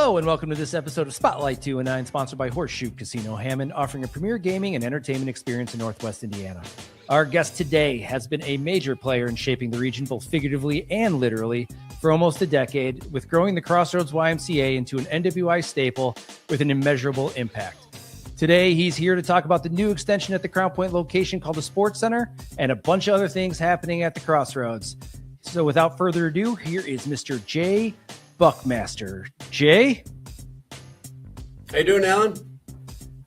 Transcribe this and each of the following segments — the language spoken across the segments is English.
Hello and welcome to this episode of Spotlight 2 and 9, sponsored by Horseshoe Casino Hammond, offering a premier gaming and entertainment experience in Northwest Indiana. Our guest today has been a major player in shaping the region, both figuratively and literally, for almost a decade, with growing the Crossroads YMCA into an NWI staple with an immeasurable impact. Today, he's here to talk about the new extension at the Crown Point location called the Sportscenter and a bunch of other things happening at the Crossroads. So without further ado, here is Mr. Jay Buckmaster. Jay? How you doing, Alan?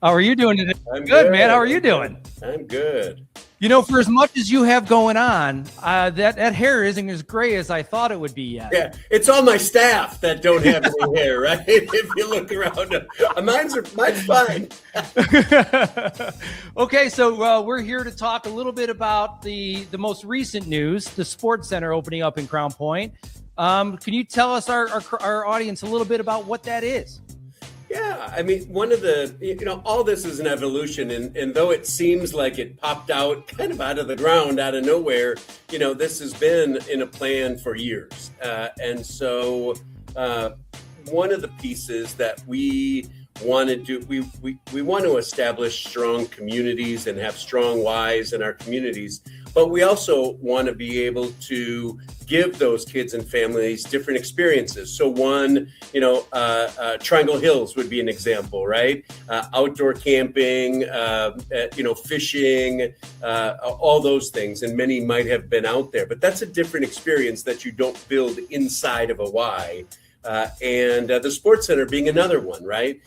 How are you doing today? I'm good, man. How are you doing? I'm good. You know, for as much as you have going on, that hair isn't as gray as I thought it would be yet. Yeah, it's all my staff that don't have any hair, right? If you look around, mine's fine. Okay, so we're here to talk a little bit about the most recent news, the Sportscenter opening up in Crown Point. Can you tell us, our audience, a little bit about what that is? Yeah, I mean, one of the, all this is an evolution, and though it seems like it popped out kind of out of the ground, out of nowhere, this has been in a plan for years. And so one of the pieces that we want to do, we want to establish strong communities and have strong Ys in our communities, but we also want to be able to give those kids and families different experiences. So one, Triangle Hills would be an example, right? Outdoor camping, fishing, all those things. And many might have been out there, but that's a different experience that you don't build inside of a Y. And the Sportscenter being another one, right?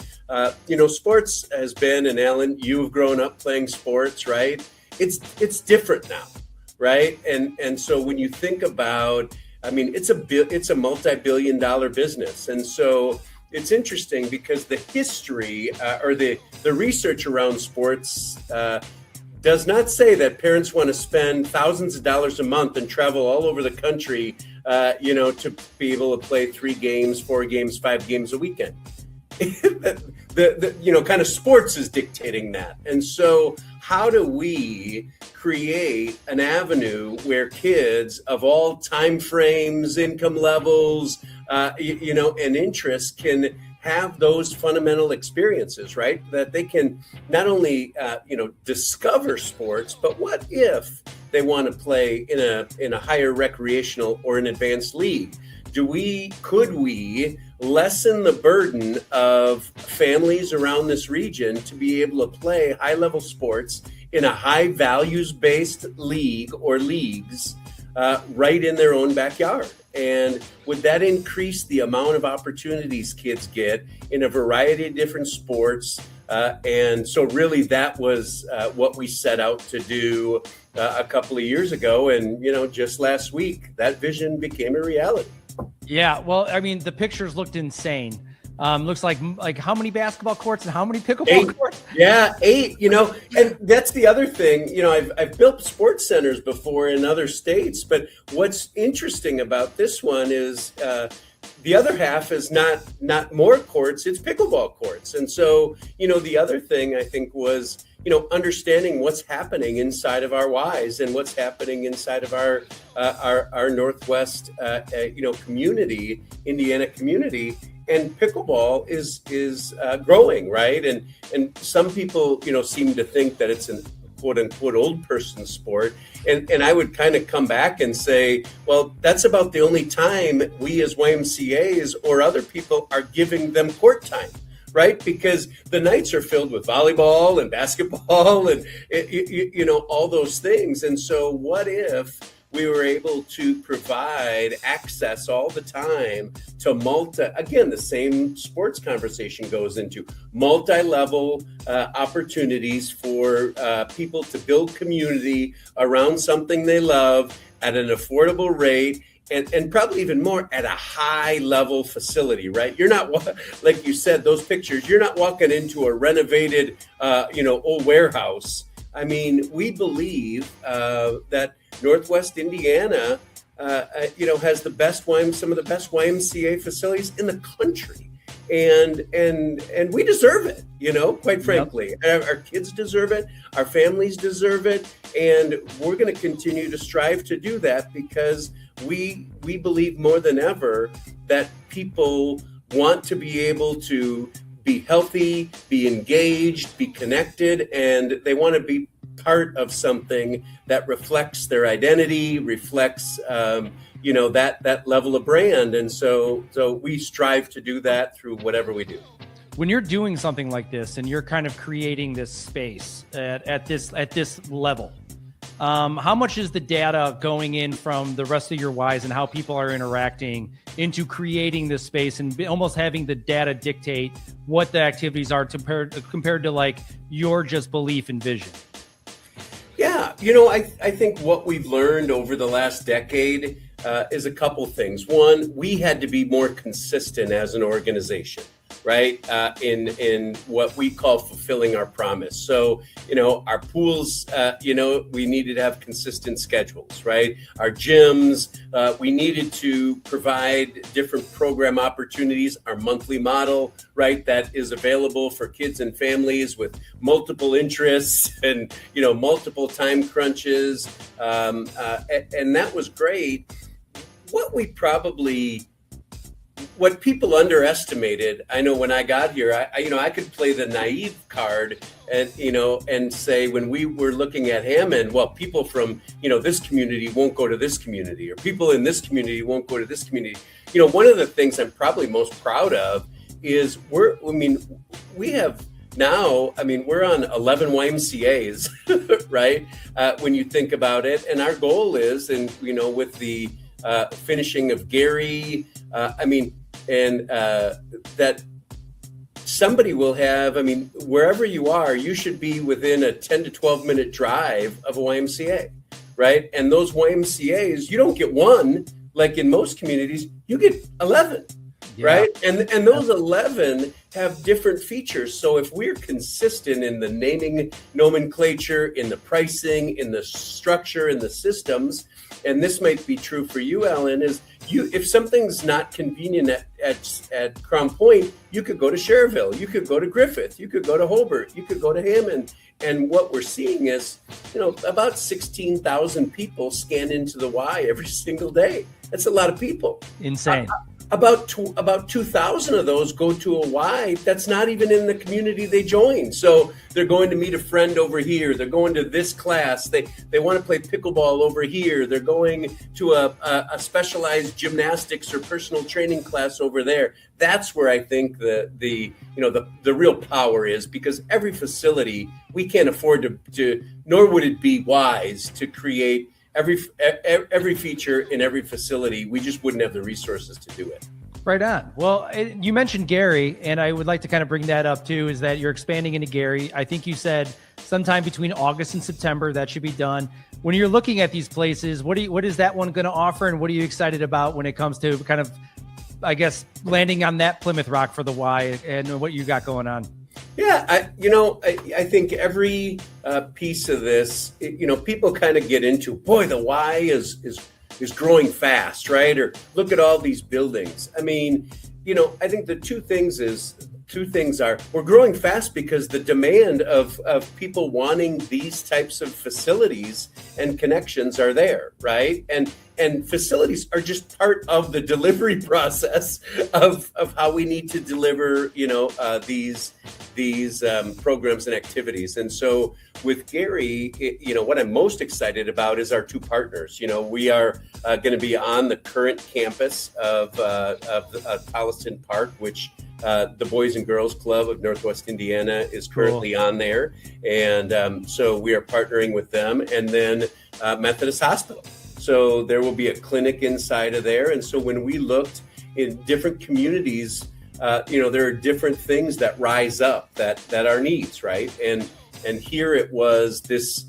Sports has been, and Alan, you've grown up playing sports, right? It's different now, right? And so when you think about, I mean, it's a multi-billion-dollar business, and so it's interesting because the history or the research around sports does not say that parents want to spend thousands of dollars a month and travel all over the country, to be able to play 3 games, 4 games, 5 games a weekend. the kind of sports is dictating that. And so how do we create an avenue where kids of all time frames, income levels, and interests can have those fundamental experiences, right? That they can not only, discover sports, but what if they want to play in a higher recreational or an advanced league? Could we lessen the burden of families around this region to be able to play high-level sports in a high values-based league or leagues right in their own backyard? And would that increase the amount of opportunities kids get in a variety of different sports? And so really that was what we set out to do a couple of years ago. And, just last week, that vision became a reality. Yeah, well, I mean, the pictures looked insane. Looks like how many basketball courts and how many pickleball courts? Yeah, 8, and that's the other thing. I've built sports centers before in other states, but what's interesting about this one is the other half is not more courts, it's pickleball courts. And so, the other thing I think was, understanding what's happening inside of our Ys and what's happening inside of our Northwest, community, Indiana community. And pickleball is growing, right? And some people, seem to think that it's an quote unquote old person sport. And I would kind of come back and say, well, that's about the only time we as YMCAs or other people are giving them court time, right? Because the nights are filled with volleyball and basketball and, all those things. And so what if we were able to provide access all the time to the same sports conversation goes into multi-level opportunities for people to build community around something they love at an affordable rate. And probably even more at a high level facility, right? You're not, like you said, those pictures, you're not walking into a renovated, old warehouse. I mean, we believe that Northwest Indiana, has some of the best YMCA facilities in the country. And we deserve it, quite frankly. Yep. Our kids deserve it. Our families deserve it. And we're going to continue to strive to do that because we believe more than ever that people want to be able to be healthy, be engaged, be connected, and they want to be part of something that reflects their identity, reflects that level of brand. And so we strive to do that through whatever we do. When you're doing something like this and you're kind of creating this space at this level, how much is the data going in from the rest of your Ys and how people are interacting into creating this space and almost having the data dictate what the activities are compared to like your just belief and vision? Yeah, I think what we've learned over the last decade is a couple things. One, we had to be more consistent as an organization, right? In what we call fulfilling our promise. So, our pools, we needed to have consistent schedules, right? Our gyms, we needed to provide different program opportunities, our monthly model, right? That is available for kids and families with multiple interests and, multiple time crunches. And that was great. What people underestimated, I know when I got here, I could play the naive card and say when we were looking at Hammond, well, people from, this community won't go to this community, or people in this community won't go to this community. One of the things I'm probably most proud of is we're on 11 YMCAs, right? When you think about it. And our goal is, and, with the finishing of Gary, that somebody will have, wherever you are, you should be within a 10 to 12 minute drive of a YMCA, right? And those YMCAs, you don't get one, like in most communities, you get 11, right? And those 11 have different features. So if we're consistent in the naming nomenclature, in the pricing, in the structure, in the systems, and this might be true for you, Ellen, if something's not convenient at Crown Point, you could go to Schererville, you could go to Griffith, you could go to Hobart, you could go to Hammond. And what we're seeing is, about 16,000 people scan into the Y every single day. That's a lot of people. Insane. About 2,000 of those go to a Y that's not even in the community they joined. So they're going to meet a friend over here. They're going to this class. They want to play pickleball over here. They're going to a specialized gymnastics or personal training class over there. That's where I think the real power is, because every facility, we can't afford to nor would it be wise to create every feature in every facility. We just wouldn't have the resources to do it. Right on. Well, you mentioned Gary, and I would like to kind of bring that up too, is that you're expanding into Gary. I think you said sometime between August and September that should be done. When you're looking at these places, what is that one going to offer, and what are you excited about when it comes to kind of, I guess, landing on that Plymouth Rock for the Y and what you got going on? Yeah, I think every piece of this, people kind of get into, boy, the Y is growing fast, right? Or look at all these buildings. I think the two things are we're growing fast because the demand of people wanting these types of facilities and connections are there, right? And facilities are just part of the delivery process of how we need to deliver, these programs and activities. And so with Gary, what I'm most excited about is our two partners. We are going to be on the current campus of Holliston Park, which the Boys and Girls Club of Northwest Indiana is currently on there. And so we are partnering with them, and then Methodist Hospital. So there will be a clinic inside of there. And so when we looked in different communities, there are different things that rise up that are needs, right? And here it was this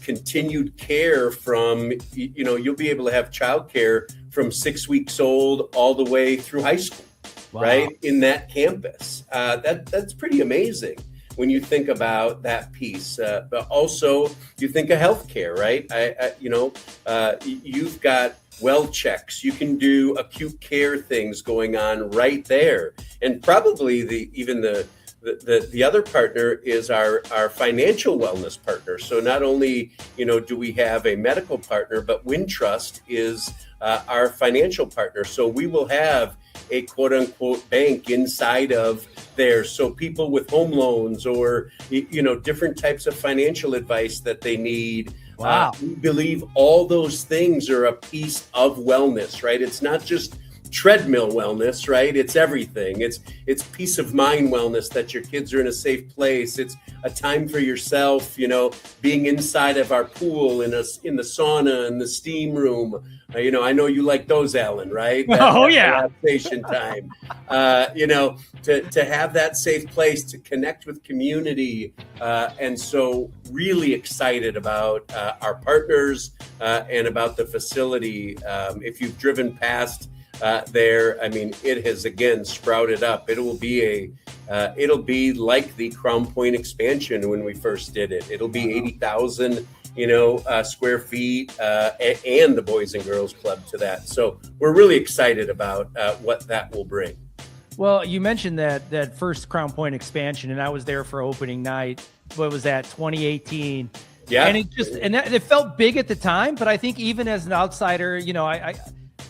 continued care from, you'll be able to have childcare from 6 weeks old all the way through high school, right? In that campus. That's pretty amazing when you think about that piece. But also you think of healthcare, right? You've got well checks. You can do acute care things going on right there. And probably the other partner is our financial wellness partner. So not only, do we have a medical partner, but Wintrust is our financial partner. So we will have a quote unquote bank inside of there. So people with home loans or, different types of financial advice that they need. Wow. We believe all those things are a piece of wellness, right? It's not just treadmill wellness, right? It's everything. It's peace of mind wellness, that your kids are in a safe place. It's a time for yourself, being inside of our pool, in the sauna, in the steam room. I know you like those, Alan, right? Oh, yeah. Relaxation time. To have that safe place to connect with community. And so really excited about our partners and about the facility. If you've driven past there, it has again sprouted up. It'll be like the Crown Point expansion when we first did it. It'll be 80,000 square feet, and the Boys and Girls Club to that. So we're really excited about what that will bring. Well, you mentioned that first Crown Point expansion, and I was there for opening night. What was that, 2018? Yeah. And it felt big at the time, but I think even as an outsider,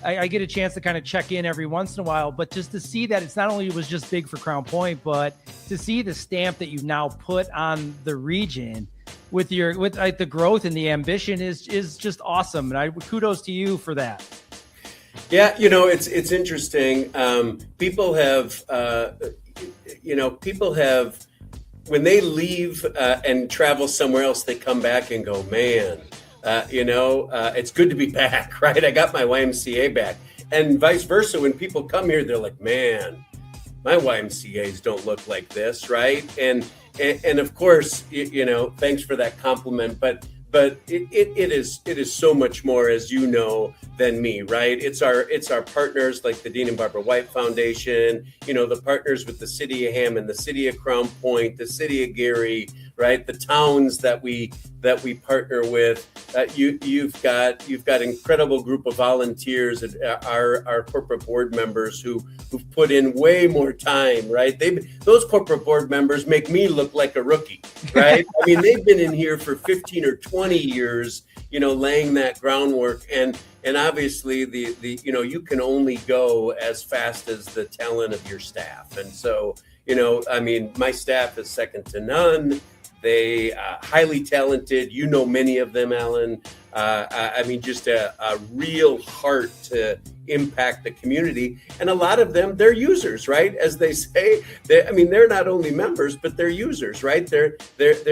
I get a chance to kind of check in every once in a while, but just to see that it's not only was just big for Crown Point, but to see the stamp that you've now put on the region with the growth and the ambition is just awesome. And kudos to you for that. Yeah. It's interesting. People have, when they leave and travel somewhere else, they come back and go, man, it's good to be back, right? I got my YMCA back. And vice versa, when people come here, they're like, man, my YMCAs don't look like this, right? And of course, thanks for that compliment, but it is so much more, as you know, than me, right? It's our partners like the Dean and Barbara White Foundation, the partners with the city of Hammond, the city of Crown Point, the city of Gary, right? The towns that we partner with. You've got incredible group of volunteers, our corporate board members who've put in way more time, right? Those corporate board members make me look like a rookie, right? They've been in here for 15 or 20 years, laying that groundwork, and obviously the you can only go as fast as the talent of your staff. And so, my staff is second to none. They highly talented. Many of them, Alan. Just a real heart to impact the community. And a lot of them, they're users, right? As they say, they're not only members, but they're users, right? They're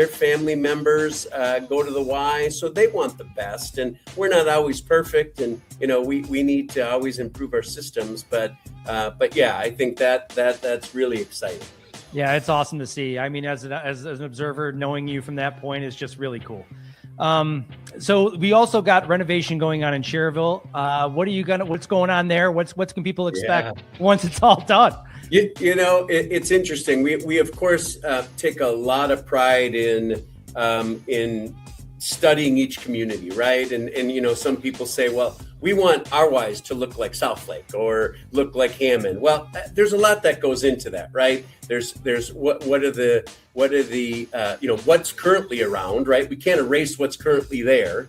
family members, go to the Y, so they want the best. And we're not always perfect, and we need to always improve our systems. But yeah, I think that's really exciting. Yeah, it's awesome to see. As an observer, knowing you from that point is just really cool. So we also got renovation going on in Schererville. What's going on there? What can people expect once it's all done? It's interesting. We of course take a lot of pride in studying each community, right? And some people say, well, we want our Ys to look like Southlake or look like Hammond. Well, there's a lot that goes into that, right? There's what are the what's currently around, right? We can't erase what's currently there.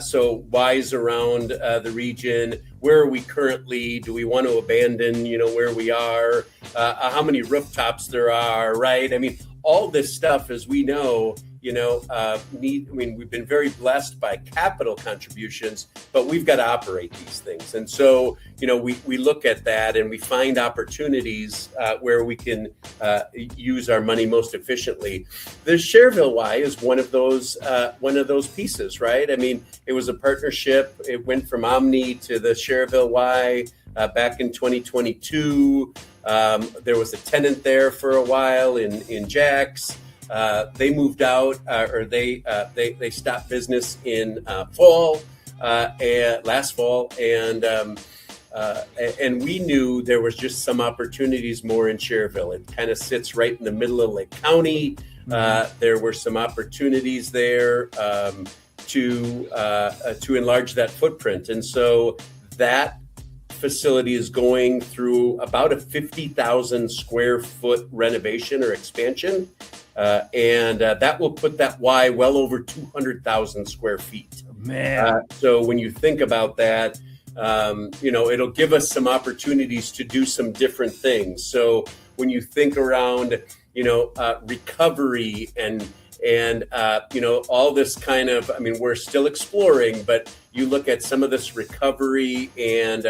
So Ys around the region. Where are we currently? Do we want to abandon, where we are? How many rooftops there are, right? All this stuff, as we know, we've been very blessed by capital contributions, but we've got to operate these things. And so, we look at that and we find opportunities where we can use our money most efficiently. The Schererville Y is one of those pieces, right? It was a partnership. It went from Omni to the Schererville Y back in 2022. There was a tenant there for a while in Jack's. They moved out, or they stopped business in last fall, and we knew there was just some opportunities more in Schererville. It kind of sits right in the middle of Lake County. There were some opportunities there to enlarge that footprint, and so that facility is going through about a 50,000 square foot renovation or expansion. And that will put that Y well over 200,000 square feet. Man. So when you think about that, it'll give us some opportunities to do some different things. So when you think around, recovery and all this kind of, we're still exploring, but you look at some of this recovery and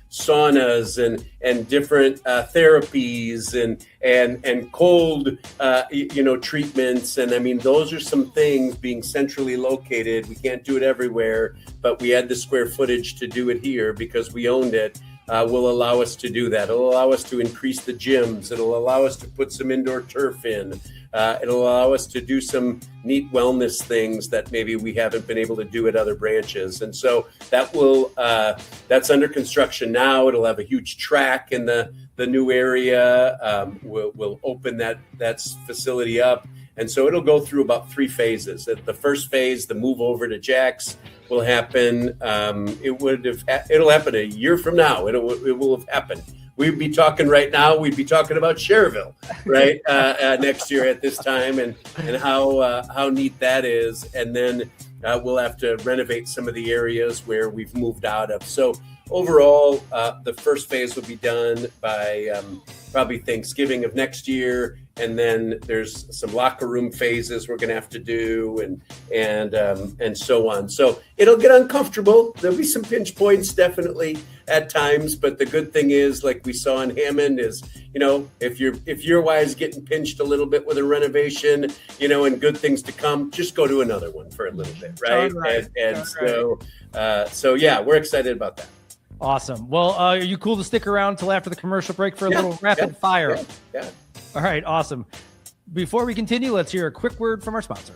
saunas and different therapies and cold, treatments. And those are some things being centrally located. We can't do it everywhere, but we had the square footage to do it here because we owned it. Will allow us to do that. It'll allow us to increase the gyms. It'll allow us to put some indoor turf in. It'll allow us to do some neat wellness things that maybe we haven't been able to do at other branches. And so that's under construction now. It'll have a huge track in the new area. We'll open that facility up. And so it'll go through about 3 phases. At the first phase, the move over to Jack's will happen. It'll happen a year from now. It will have happened. We'd be talking right now. We'd be talking about Schererville, right, next year at this time, and how neat that is. And then we'll have to renovate some of the areas where we've moved out of. So overall, the first phase will be done by probably Thanksgiving of next year. And then there's some locker room phases we're going to have to do and so on. So it'll get uncomfortable. There'll be some pinch points definitely at times. But the good thing is, like we saw in Hammond, is, if your Y is getting pinched a little bit with a renovation, and good things to come, just go to another one for a little bit. Right. So yeah, we're excited about that. Awesome. Well, are you cool to stick around until after the commercial break for a little rapid fire? Yeah. All right. Awesome. Before we continue, let's hear a quick word from our sponsor.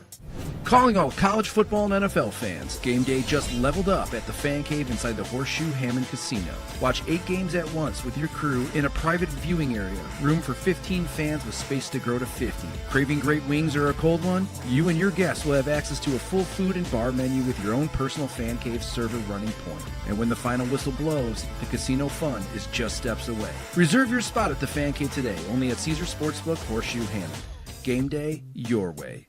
Calling all college football and NFL fans, game day just leveled up at the Fan Cave inside the Horseshoe Hammond Casino. Watch 8 games at once with your crew in a private viewing area. Room for 15 fans with space to grow to 50. Craving great wings or a cold one? You and your guests will have access to a full food and bar menu with your own personal Fan Cave server running point. And when the final whistle blows, the casino fun is just steps away. Reserve your spot at the Fan Cave today, only at Caesar Sportsbook Horseshoe Hammond. Game day, your way.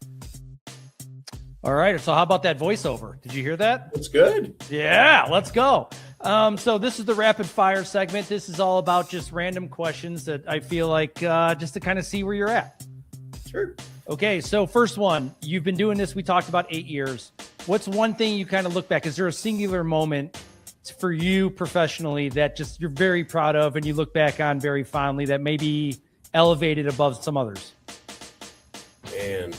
All right. So how about that voiceover? Did you hear that? It's good. Yeah, let's go. So this is the rapid fire segment. This is all about just random questions that I feel like just to kind of see where you're at. Sure. Okay. So first one, you've been doing this. We talked about 8 years. What's one thing you kind of look back? Is there a singular moment for you professionally that just you're very proud of and you look back on very fondly that maybe elevated above some others? Man,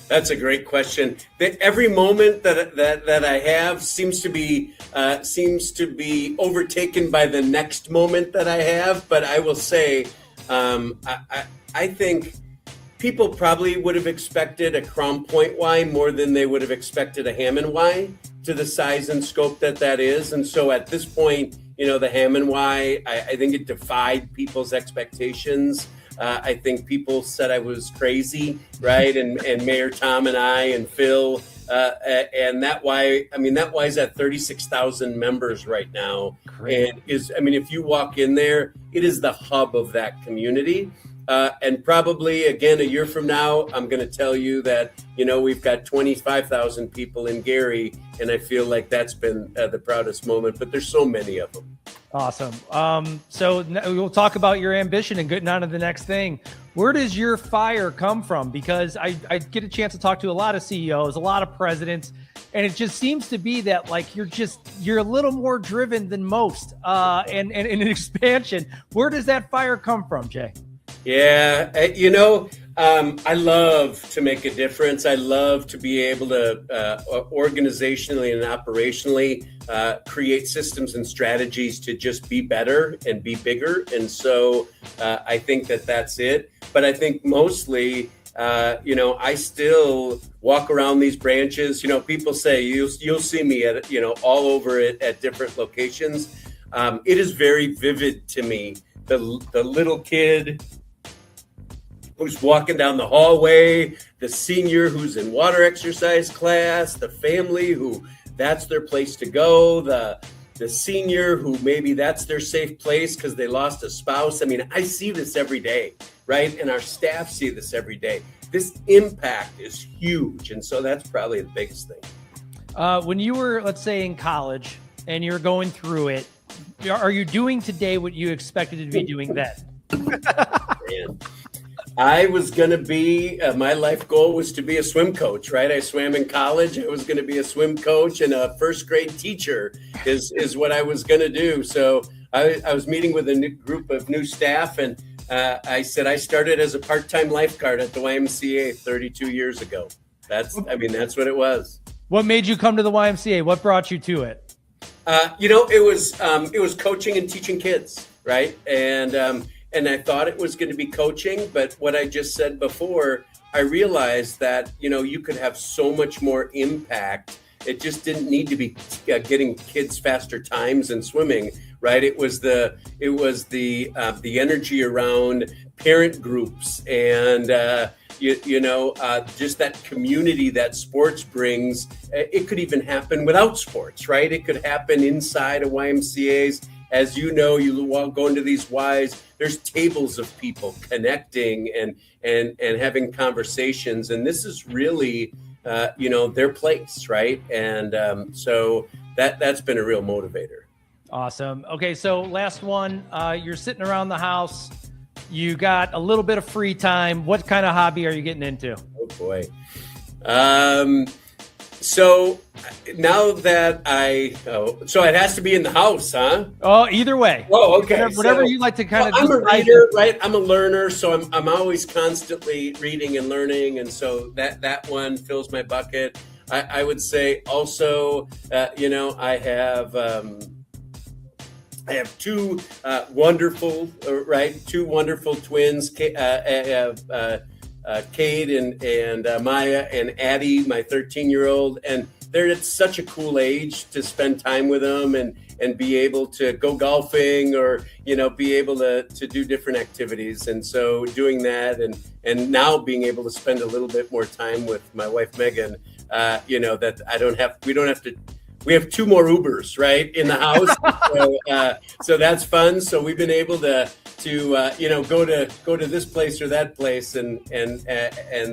that's a great question. Every moment that I have seems to be overtaken by the next moment that I have. But I will say, I think people probably would have expected a Crown Point Y more than they would have expected a Hammond Y to the size and scope that is. And so at this point, the Hammond Y, I think it defied people's expectations. I think people said I was crazy, right? And Mayor Tom and I and Phil, and that Y, that Y's at 36,000 members right now. Great. And if you walk in there, it is the hub of that community. And probably, again, a year from now, I'm going to tell you that, we've got 25,000 people in Gary, and I feel like that's been the proudest moment, but there's so many of them. Awesome. So we'll talk about your ambition and getting on to the next thing. Where does your fire come from? Because I get a chance to talk to a lot of CEOs, a lot of presidents, and it just seems to be that you're a little more driven than most and in expansion. Where does that fire come from, Jay? Yeah, I love to make a difference. I love to be able to organizationally and operationally create systems and strategies to just be better and be bigger. And so I think that's it. But I think mostly, I still walk around these branches. People say you'll see me at, all over it at different locations. It is very vivid to me. The little kid who's walking down the hallway, the senior who's in water exercise class, the family who that's their place to go, the senior who maybe that's their safe place because they lost a spouse. I see this every day, right? And our staff see this every day. This impact is huge. And so that's probably the biggest thing. When you were, let's say, in college and you're going through it, Are you doing today what you expected to be doing then? Man. I was going to be, my life goal was to be a swim coach, right? I swam in college. I was going to be a swim coach, and a first grade teacher is what I was going to do. So I was meeting with a new group of new staff, and I said I started as a part-time lifeguard at the YMCA 32 years ago. That's what it was. What made you come to the YMCA? What brought you to it? It was coaching and teaching kids, right? And I thought it was going to be coaching, but what I just said before, I realized that, you could have so much more impact. It just didn't need to be getting kids faster times in swimming, right? It was the energy around parent groups and, just that community that sports brings. It could even happen without sports, right? It could happen inside of YMCAs. As you know, you go into these Ys, there's tables of people connecting and having conversations. And this is really, their place, right? And so that's been a real motivator. Awesome. Okay, so last one. You're sitting around the house. You got a little bit of free time. What kind of hobby are you getting into? Oh, boy. So now that so it has to be in the house, huh? Oh, either way. Oh, okay. Whatever you like to kind of. I'm a reader, right? I'm a learner, so I'm always constantly reading and learning, and so that one fills my bucket. I would say also, I have two wonderful twins. Cade and Maya and Addie, my 13-year-old, and they're at such a cool age to spend time with them and be able to go golfing or be able to do different activities. And so doing that and now being able to spend a little bit more time with my wife Megan, that we don't have to. We have two more Ubers, right, in the house, so that's fun. So we've been able to go to this place or that place, and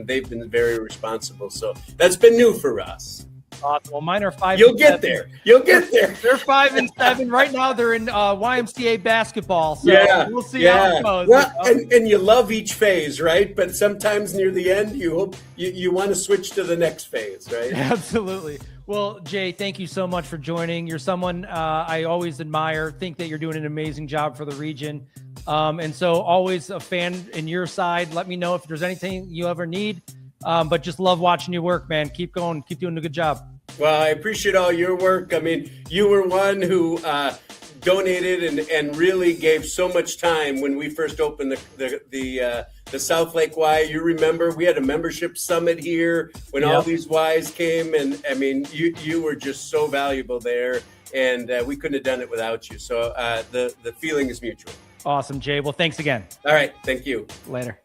they've been very responsible. So that's been new for us. Awesome. Well, mine are 5. You'll get there. They're 5 and 7 right now. They're in YMCA basketball. So we'll see how it goes. Well, and you love each phase, right? But sometimes near the end, you hope you want to switch to the next phase, right? Absolutely. Well, Jay, thank you so much for joining. You're someone I always admire. Think that you're doing an amazing job for the region. And so always a fan in your side. Let me know if there's anything you ever need. But just love watching you work, man. Keep going. Keep doing a good job. Well, I appreciate all your work. I mean, you were one who donated and really gave so much time when we first opened the Southlake Y. You remember we had a membership summit here when all these Ys came, and I mean, you were just so valuable there, and we couldn't have done it without you. So the feeling is mutual. Awesome, Jay. Well, thanks again. All right. Thank you. Later.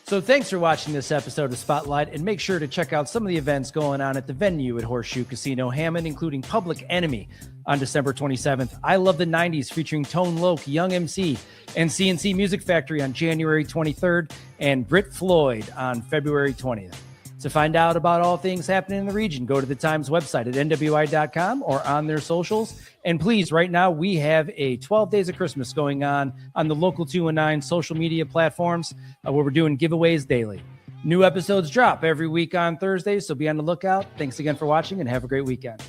So thanks for watching this episode of Spotlight, and make sure to check out some of the events going on at the venue at Horseshoe Casino Hammond, including Public Enemy on December 27th, I Love the 90s featuring Tone Loc, Young MC, and CNC Music Factory on January 23rd, and Brit Floyd on February 20th. To find out about all things happening in the region, go to the Times website at nwi.com or on their socials. And please, right now, we have a 12 Days of Christmas going on the Local 219 social media platforms where we're doing giveaways daily. New episodes drop every week on Thursdays, so be on the lookout. Thanks again for watching and have a great weekend.